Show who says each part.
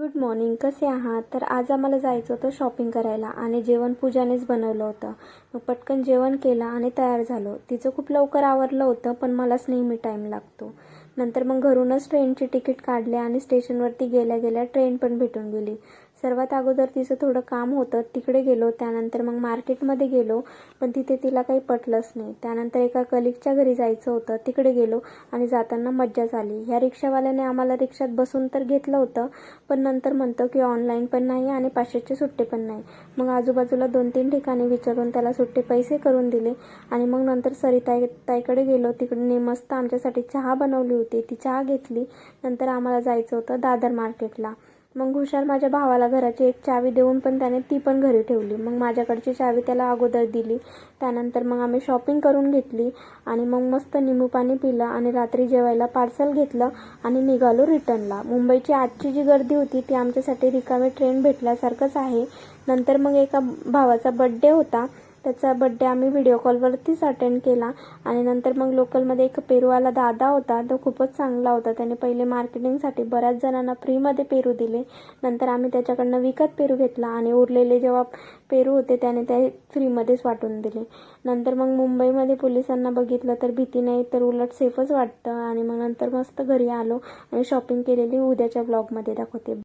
Speaker 1: Good morning. कसे आहात? तर आज आम्हाला जायचं होतं शॉपिंग करायला आणि जेवण पूजानेच बनवलं होतं. मग पटकन जेवण केलं आणि तयार झालो. तिचं खूप लवकर आवरलं होतं, पण मलाच नेहमी टाईम लागतो. नंतर मग घरूनच ट्रेनची तिकीट काढले आणि स्टेशनवरती गेल्या गेल्या ट्रेन पण भेटून गेली. सर्वात अगोदर तिचं थोडं काम होतं, तिकडे गेलो. त्यानंतर मग मार्केटमध्ये गेलो, पण तिथे तिला काही पटलंच नाही. त्यानंतर एका कलिगच्या घरी जायचं होतं, तिकडे गेलो आणि जाताना मज्जाच आली. ह्या रिक्षावाल्याने आम्हाला रिक्षात बसून तर घेतलं होतं, पण नंतर म्हणतो की ऑनलाईन पण नाही आणि 500चे सुट्टे पण नाही. मग आजूबाजूला 2-3 ठिकाणी विचारून त्याला सुट्टे पैसे करून दिले आणि मग नंतर सरिताईकडे गेलो. तिकडे मस्त आमच्यासाठी चहा बनवली होती, ती चहा घेतली. नंतर आम्हाला जायचं होतं दादर मार्केटला. मग हुशार माझ्या भावाला घराची एक चावी देऊन पण त्याने ती पण घरी ठेवली. मग माझ्याकडची चावी त्याला अगोदर दिली. त्यानंतर मग आम्ही शॉपिंग करून घेतली आणि मग मस्त निंबू पाणी पिलं आणि रात्री जेवायला पार्सल घेतलं आणि निघालो रिटर्नला. मुंबईची आजची जी गर्दी होती ती आमच्यासाठी रिकामी ट्रेन भेटल्यासारखंच आहे. नंतर मग एका भावाचा बड्डे होता, त्याचा बड्डे आम्ही व्हिडिओ कॉलवरतीच अटेंड केला आणि नंतर मग लोकलमध्ये एक पेरूवाला दादा होता, तो खूपच चांगला होता. त्याने पहिले मार्केटिंगसाठी बऱ्याच जणांना फ्रीमध्ये पेरू दिले. नंतर आम्ही त्याच्याकडनं विकत पेरू घेतला आणि उरलेले जेव्हा पेरू होते त्याने ते फ्रीमध्येच वाटून दिले. नंतर मग मुंबईमध्ये पोलिसांना बघितलं तर भीती नाही तर उलट सेफच वाटतं आणि मग नंतर मस्त घरी आलो आणि शॉपिंग केलेली उद्याच्या ब्लॉगमध्ये दाखवते.